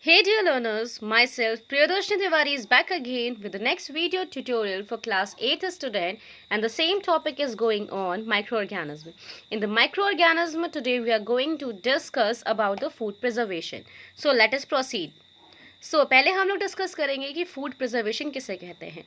Hey dear learners, myself Priyadarshini Tiwari is back again with the next video tutorial for class 8th student, and the same topic is going on microorganism. In the microorganism today we are going to discuss about the food preservation. So let us proceed. So पहले हम लोग discuss करेंगे कि food preservation किसे कहते हैं.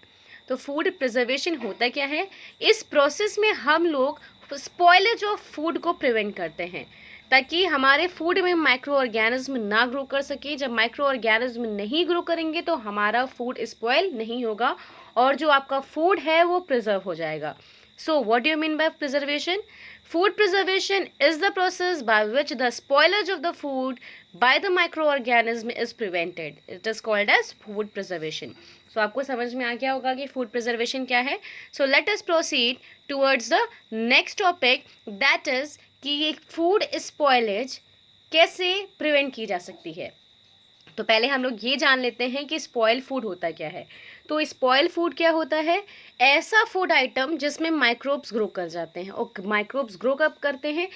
तो food preservation होता क्या है. इस प्रोसेस में हम लोग स्पॉइलेज ऑफ फूड को प्रिवेंट करते हैं ताकि हमारे फूड में माइक्रो ऑर्गेनिज्म ना ग्रो कर सके. जब माइक्रो ऑर्गेनिज्म नहीं ग्रो करेंगे तो हमारा फूड स्पॉइल नहीं होगा और जो आपका फूड है वो प्रिजर्व हो जाएगा. So what do you mean by preservation? Food preservation is the process by which the spoilage of the food by the microorganism is prevented. It is called as food preservation. So आपको समझ में आ गया होगा कि food preservation क्या है. So let us proceed towards the next topic, that is कि ये food spoilage कैसे prevent की जा सकती है. तो पहले हम लोग ये जान लेते हैं कि स्पॉइल फूड होता क्या है. तो स्पॉइल फूड क्या होता है? ऐसा फूड आइटम जिसमें माइक्रोब्स ग्रो कर जाते हैं. और माइक्रोब्स ग्रो कब करते हैं?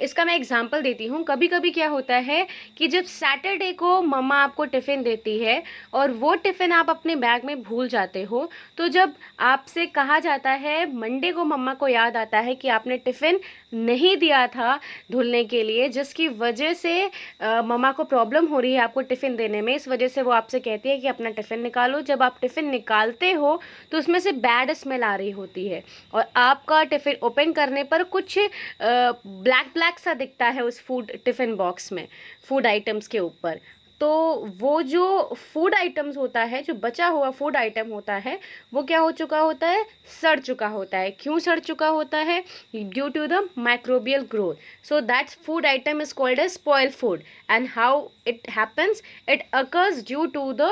इसका मैं एग्जांपल देती हूँ. कभी कभी क्या होता है कि जब सैटरडे को मम्मा आपको टिफ़िन देती है और वो टिफ़िन आप अपने बैग में भूल जाते हो, तो जब आपसे कहा जाता है मंडे को मम्मा को याद आता है कि आपने टिफ़िन नहीं दिया था धुलने के लिए, जिसकी वजह से मम्मा को प्रॉब्लम हो रही है आपको टिफ़िन देने में. इस वजह से वो आपसे कहती है कि अपना टिफ़िन निकालो. जब आप टिफ़िन निकालते हो तो उसमें से बैड स्मेल आ रही होती है और आपका टिफ़िन ओपन करने पर कुछ ब्लैक ब्लैक सा दिखता है उस फूड टिफ़िन बॉक्स में, फूड आइटम्स के ऊपर. तो वो जो फूड आइटम्स होता है, जो बचा हुआ फूड आइटम होता है, वो क्या हो चुका होता है? सड़ चुका होता है. क्यों सड़ चुका होता है? Due to the microbial growth. So that food item is called as spoil food. And how it happens? It occurs due to the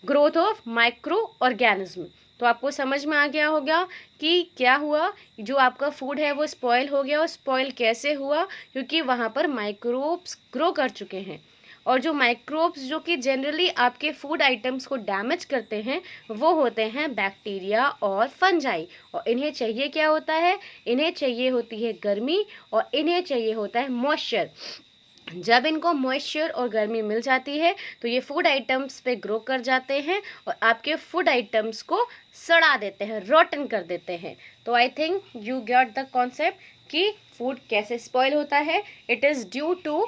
growth of micro organism. तो आपको समझ में आ गया होगा कि क्या हुआ. जो आपका फूड है वो स्पॉइल हो गया. और स्पॉइल कैसे हुआ? क्योंकि वहाँ पर माइक्रोब्स ग्रो कर चुके हैं. और जो माइक्रोब्स जो कि जनरली आपके फूड आइटम्स को डैमेज करते हैं वो होते हैं बैक्टीरिया और फंजाई. और इन्हें चाहिए क्या होता है? इन्हें चाहिए होती है गर्मी और इन्हें चाहिए होता है मॉइस्चर. जब इनको मॉइस्चर और गर्मी मिल जाती है तो ये फूड आइटम्स पे ग्रो कर जाते हैं और आपके फूड आइटम्स को सड़ा देते हैं, रोटन कर देते हैं. तो I think you get the concept कि फूड कैसे स्पॉइल होता है. It is due to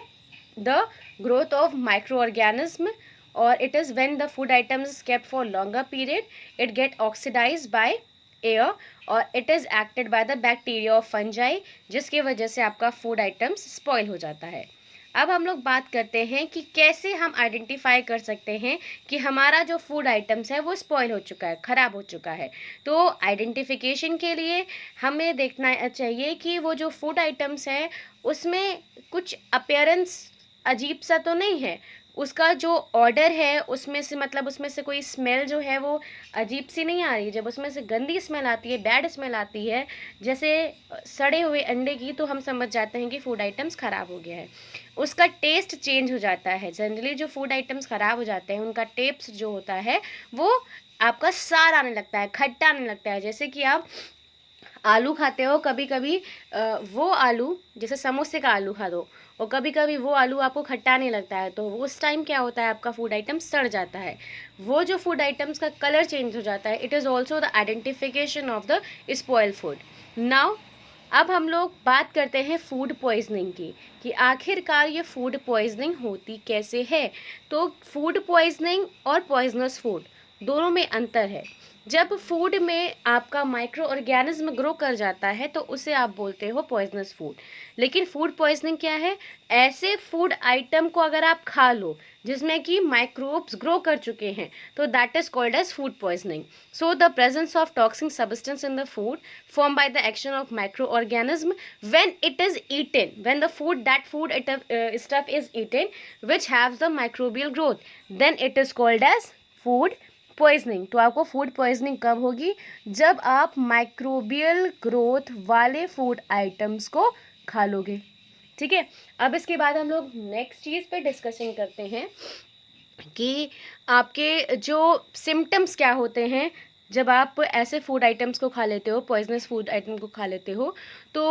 the growth of microorganism, or it is when the food items is kept for longer period, it get oxidized by air, or it is acted by the bacteria or fungi, जिसकी वजह से आपका food items spoil हो जाता है. अब हम लोग बात करते हैं कि कैसे हम आइडेंटिफाई कर सकते हैं कि हमारा जो फूड आइटम्स है वो स्पॉइल हो चुका है, ख़राब हो चुका है. तो आइडेंटिफिकेशन के लिए हमें देखना चाहिए कि वो जो फूड आइटम्स है उसमें कुछ अपीयरेंस अजीब सा तो नहीं है. उसका जो ऑर्डर है उसमें से, मतलब उसमें से कोई स्मेल जो है वो अजीब सी नहीं आ रही. जब उसमें से गंदी स्मेल आती है, बैड स्मेल आती है, जैसे सड़े हुए अंडे की, तो हम समझ जाते हैं कि फूड आइटम्स ख़राब हो गया है. उसका टेस्ट चेंज हो जाता है. जनरली जो फूड आइटम्स ख़राब हो जाते हैं उनका टेस्ट जो होता है वो आपका सार आने लगता है, खट्टा आने लगता है. जैसे कि आप आलू खाते हो कभी कभी, वो आलू जैसे समोसे का आलू खा दो और कभी कभी वो आलू आपको खट्टा नहीं लगता है, तो उस टाइम क्या होता है? आपका फूड आइटम सड़ जाता है. वो जो फूड आइटम्स का कलर चेंज हो जाता है, it is also the identification of the spoil food. Now अब हम लोग बात करते हैं फूड पॉइजनिंग की, कि आखिरकार ये फूड पॉइजनिंग होती कैसे है. तो फूड पॉइजनिंग और पॉइजनस फूड दोनों में अंतर है. जब फूड में आपका माइक्रो ऑर्गेनिज्म ग्रो कर जाता है तो उसे आप बोलते हो पॉइजनस फूड. लेकिन फूड पॉइजनिंग क्या है? ऐसे फूड आइटम को अगर आप खा लो जिसमें कि माइक्रोब्स ग्रो कर चुके हैं, तो that is called as food poisoning. So the presence of toxic substance in the food form by the action of micro organism when it is eaten, when the food that food stuff is eaten which haves the microbial growth, then it is called as food poisoning. तो आपको food poisoning कब होगी? जब आप microbial growth वाले food items को खा लोगे. ठीक है. अब इसके बाद हम लोग नेक्स्ट चीज़ पे डिस्कशन करते हैं कि आपके जो सिम्टम्स क्या होते हैं जब आप ऐसे फूड आइटम्स को खा लेते हो, पॉइजनस फूड आइटम को खा लेते हो, तो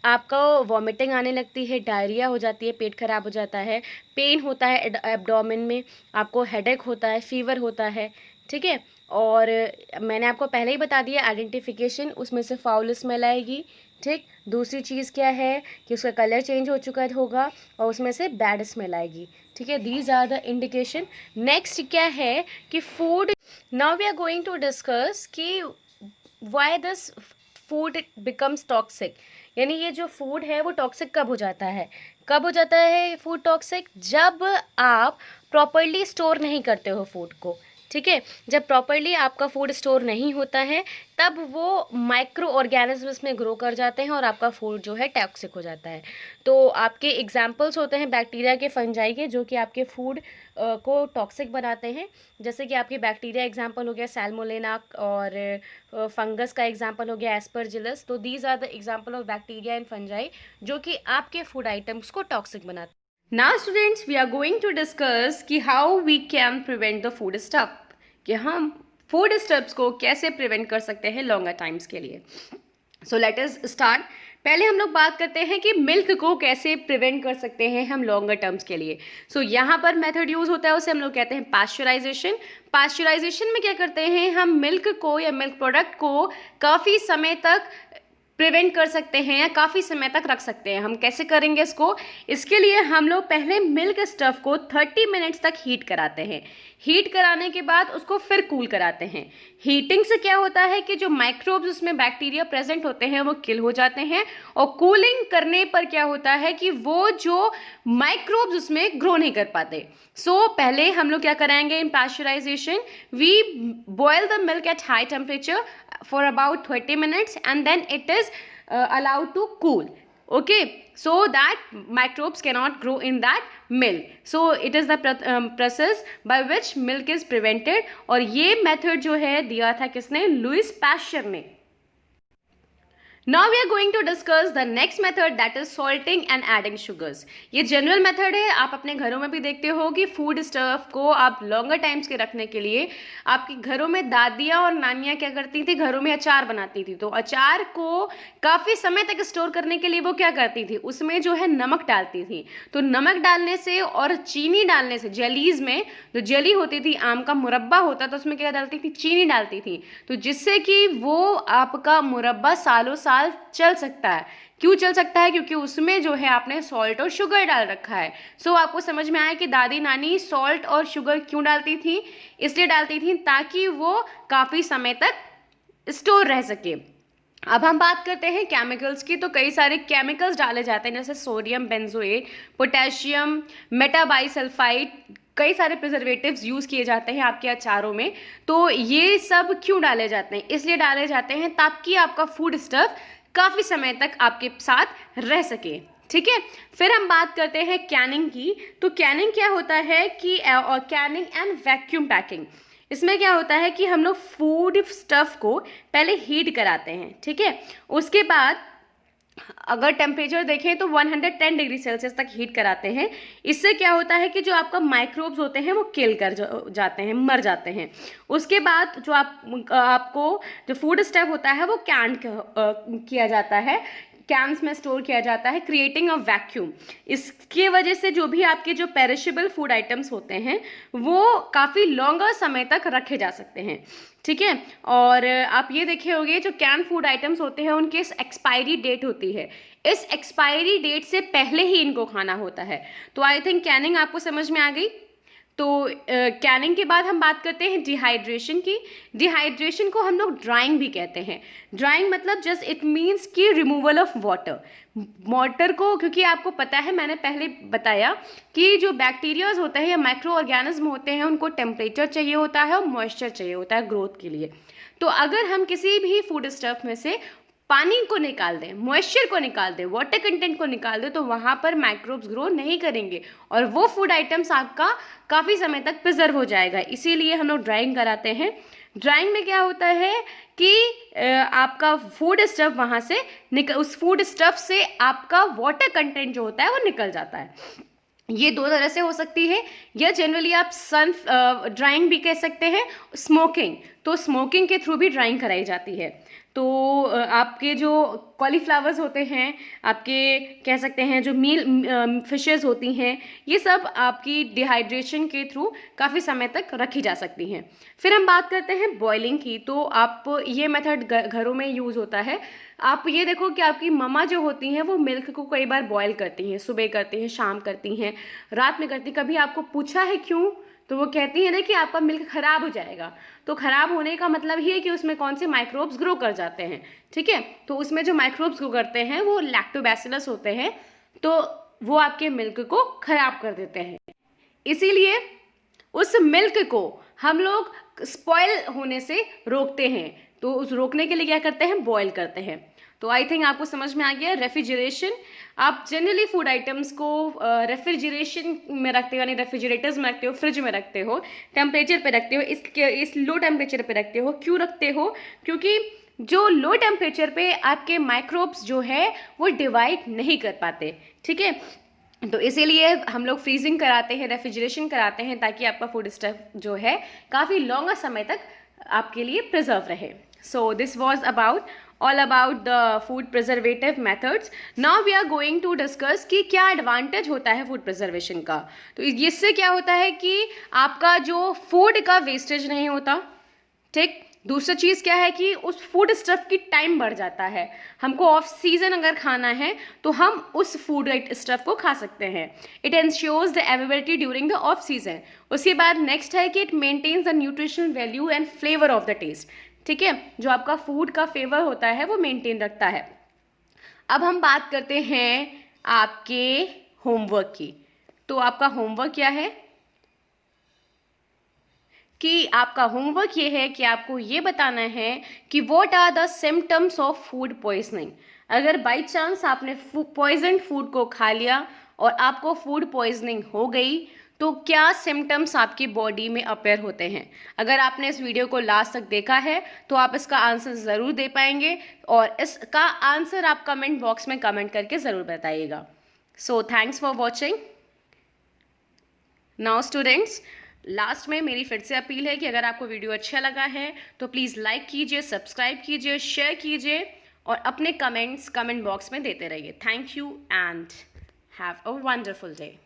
आपका वॉमिटिंग आने लगती है, डायरिया हो जाती है, पेट खराब हो जाता है, पेन होता है एब्डोमेन में, आपको हेडेक होता है, फीवर होता है, ठीक है। और मैंने आपको पहले ही बता दिया आइडेंटिफिकेशन, उसमें से फाउल स्मेल आएगी, ठीक। दूसरी चीज़ क्या है कि उसका कलर चेंज हो चुका होगा और उसमें से बैड स्मेल आएगी, ठीक है। These are the indication. Next क्या है कि food, now we are going to discuss कि why this food becomes toxic, यानी ये जो फूड है वो टॉक्सिक कब हो जाता है। कब हो जाता है फूड टॉक्सिक? जब आप प्रॉपरली स्टोर नहीं करते हो फूड को, ठीक है। जब प्रॉपरली आपका फूड स्टोर नहीं होता है तब वो माइक्रो ऑर्गेनिज्म्स में ग्रो कर जाते हैं और आपका फूड जो है टॉक्सिक हो जाता है। तो आपके एग्जांपल्स होते हैं बैक्टीरिया के, फंजाई के, जो कि आपके फूड को टॉक्सिक बनाते हैं। जैसे कि आपकी बैक्टीरिया एग्जांपल हो गया सैल्मोनेला, और फंगस का एग्जांपल हो गया एस्परजिलस। तो these are the example of bacteria and fungi जो कि आपके फूड आइटम्स को टॉक्सिक बनाते हैं। Now students, we are going to discuss कि how we can prevent the food stuff, कि हम फूड स्टफ्स को कैसे प्रिवेंट कर सकते हैं लॉन्गर टाइम्स के लिए। So let us start. पहले हम लोग बात करते हैं कि मिल्क को कैसे प्रिवेंट कर सकते हैं हम लॉन्गर टर्म्स के लिए। सो यहाँ पर मेथड यूज होता है, उसे हम लोग कहते हैं पास्चराइजेशन। पास्चराइजेशन में क्या करते हैं, हम मिल्क को या मिल्क प्रोडक्ट को काफ़ी समय तक प्रिवेंट कर सकते हैं या काफ़ी समय तक रख सकते हैं। हम कैसे करेंगे इसको? इसके लिए हम लोग पहले मिल्क स्टफ को 30 मिनट्स तक हीट कराते हैं। हीट कराने के बाद उसको फिर कूल कराते हैं। हीटिंग से क्या होता है कि जो माइक्रोब्स उसमें बैक्टीरिया प्रेजेंट होते हैं वो किल हो जाते हैं, और कूलिंग करने पर क्या होता है कि वो जो माइक्रोब्स उसमें ग्रो नहीं कर पाते। सो पहले हम लोग क्या कराएंगे in pasteurisation, we boil the milk at high temperature for about 30 minutes and then it is allowed to cool, okay, so that microbes cannot grow in that milk. So it is the process by which milk is prevented, और ये method जो है दिया था किसने? Louis pasture ने। Now we are going to discuss the next method, that is salting and adding sugars. ये general method है, आप अपने घरों में भी देखते हो कि फूड स्टफ को आप लॉन्गर टाइम्स के रखने के लिए आपके घरों में दादियाँ और नानियाँ क्या करती थी, घरों में अचार बनाती थी। तो अचार को काफ़ी समय तक स्टोर करने के लिए वो क्या करती थी, उसमें जो है नमक डालती थी। तो नमक डालने से और चीनी डालने से, जेलीज में जो जेली होती थी, आम का मुरब्बा होता तो उसमें क्या डालती थी, चीनी डालती थी, तो जिससे कि वो आपका मुरब्बा सालों साल चल सकता है। क्यों चल सकता है? क्योंकि उसमें जो है आपने सॉल्ट और शुगर डाल रखा है। सो आपको समझ में आया कि दादी नानी सॉल्ट और शुगर क्यों डालती थी? इसलिए डालती थी ताकि वो काफ़ी समय तक स्टोर रह सके। अब हम बात करते हैं केमिकल्स की। तो कई सारे केमिकल्स डाले जाते हैं, जैसे सोडियम बेंजोएट, पोटेशियम मेटाबाइसल्फाइड, कई सारे प्रिजर्वेटिव्स यूज़ किए जाते हैं आपके अचारों में। तो ये सब क्यों डाले जाते हैं? इसलिए डाले जाते हैं ताकि आपका फूड स्टफ काफ़ी समय तक आपके साथ रह सके, ठीक है। फिर हम बात करते हैं कैनिंग की। तो कैनिंग क्या होता है कि कैनिंग एंड वैक्यूम पैकिंग, इसमें क्या होता है कि हम लोग फूड स्टफ को पहले हीट कराते हैं, ठीक है। उसके बाद अगर टेम्परेचर देखें तो 110 डिग्री सेल्सियस तक हीट कराते हैं। इससे क्या होता है कि जो आपका माइक्रोब्स होते हैं वो किल कर जाते हैं, मर जाते हैं। उसके बाद जो आपको जो फूड स्टफ होता है वो कैन किया जाता है, कैंस में स्टोर किया जाता है, क्रिएटिंग अ वैक्यूम। इसके वजह से जो भी आपके जो पेरिशेबल फूड आइटम्स होते हैं वो काफ़ी लॉन्गर समय तक रखे जा सकते हैं, ठीक है। और आप ये देखे होंगे जो कैन फूड आइटम्स होते हैं उनकी एक्सपायरी डेट होती है, इस एक्सपायरी डेट से पहले ही इनको खाना होता है। तो आई थिंक कैनिंग आपको समझ में आ गई। तो कैनिंग के बाद हम बात करते हैं डिहाइड्रेशन की। डिहाइड्रेशन को हम लोग ड्राइंग भी कहते हैं। ड्राइंग मतलब जस्ट इट मीन्स कि रिमूवल ऑफ वाटर। वाटर को, क्योंकि आपको पता है मैंने पहले बताया कि जो बैक्टीरियाज होते हैं या माइक्रो ऑर्गेनिज्म होते हैं उनको टेम्परेचर चाहिए होता है और मॉइस्चर चाहिए होता है ग्रोथ के लिए। तो अगर हम किसी भी फूड स्टफ में से पानी को निकाल दें, मॉइस्चर को निकाल दें, वाटर कंटेंट को निकाल दें, तो वहाँ पर माइक्रोब्स ग्रो नहीं करेंगे और वो फूड आइटम्स आपका काफ़ी समय तक प्रिजर्व हो जाएगा। इसीलिए हम लोग ड्राइंग कराते हैं। ड्राइंग में क्या होता है कि आपका फूड स्टफ वहाँ से उस फूड स्टफ से आपका वाटर कंटेंट जो होता है वो निकल जाता है। ये दो तरह से हो सकती है, या जनरली आप सन ड्राइंग भी कह सकते हैं, स्मोकिंग, तो स्मोकिंग के थ्रू भी ड्राइंग कराई जाती है। तो आपके जो कॉलीफ्लावर्स होते हैं, आपके कह सकते हैं जो मील फिशेस होती हैं, ये सब आपकी डिहाइड्रेशन के थ्रू काफ़ी समय तक रखी जा सकती हैं। फिर हम बात करते हैं बॉइलिंग की। तो आप ये मेथड घरों में यूज़ होता है। आप ये देखो कि आपकी मम्मा जो होती हैं वो मिल्क को कई बार बॉयल करती हैं, सुबह करती हैं, शाम करती हैं, रात में करती। कभी आपको पूछा है क्यों? तो वो कहती हैं देखिए आपका मिल्क खराब हो जाएगा। तो खराब होने का मतलब ही है कि उसमें कौन से माइक्रोब्स ग्रो कर जाते हैं, ठीक है। तो उसमें जो माइक्रोब्स ग्रो करते हैं वो लैक्टोबैसिलस होते हैं, तो वो आपके मिल्क को खराब कर देते हैं। इसीलिए उस मिल्क को हम लोग स्पॉइल होने से रोकते हैं। तो उस रोकने के लिए क्या करते हैं? बॉयल करते हैं। तो आई थिंक आपको समझ में आ गया। रेफ्रिजरेशन, आप जनरली फूड आइटम्स को रेफ्रिजरेशन में रखते हो, यानी रेफ्रिजरेटर्स में रखते हो, फ्रिज में रखते हो, टेम्परेचर पे रखते हो। इस लो टेम्परेचर पे रखते हो। क्यों रखते हो? क्योंकि जो लो टेम्परेचर पे आपके माइक्रोब्स जो है वो डिवाइड नहीं कर पाते, ठीक है। तो इसीलिए हम लोग फ्रीजिंग कराते हैं, रेफ्रिजरेशन कराते हैं, ताकि आपका फूड स्टफ जो है काफ़ी लॉन्गर समय तक आपके लिए प्रिजर्व रहे। So this was about all about the food preservative methods. Now we are going to discuss कि क्या एडवांटेज होता है फूड प्रिजर्वेशन का। तो इससे क्या होता है कि आपका जो फूड का वेस्टेज नहीं होता, ठीक। दूसरा चीज़ क्या है कि उस फूड स्टफ की टाइम बढ़ जाता है। हमको ऑफ सीजन अगर खाना है तो हम उस फूड स्टफ को खा सकते हैं। It ensures the availability during the off season. उसके बाद नेक्स्ट है कि it maintains the nutritional value and flavour of the taste, ठीक है। जो आपका फूड का फ्लेवर होता है वो मेंटेन रखता है। अब हम बात करते हैं आपके होमवर्क की। तो आपका होमवर्क क्या है कि आपका होमवर्क ये है कि आपको ये बताना है कि what are the symptoms of food poisoning. अगर बाई चांस आपने पॉइजन फूड को खा लिया और आपको फूड पॉइजनिंग हो गई, तो क्या सिम्टम्स आपकी बॉडी में अपेयर होते हैं। अगर आपने इस वीडियो को लास्ट तक देखा है तो आप इसका आंसर ज़रूर दे पाएंगे, और इसका आंसर आप कमेंट बॉक्स में कमेंट करके ज़रूर बताइएगा। So thanks for watching. Now students, last में मेरी फिर से अपील है कि अगर आपको वीडियो अच्छा लगा है तो प्लीज़ लाइक कीजिए, सब्सक्राइब कीजिए, शेयर कीजिए, और अपने कमेंट्स कमेंट बॉक्स में देते रहिए। Thank you and have a wonderful day.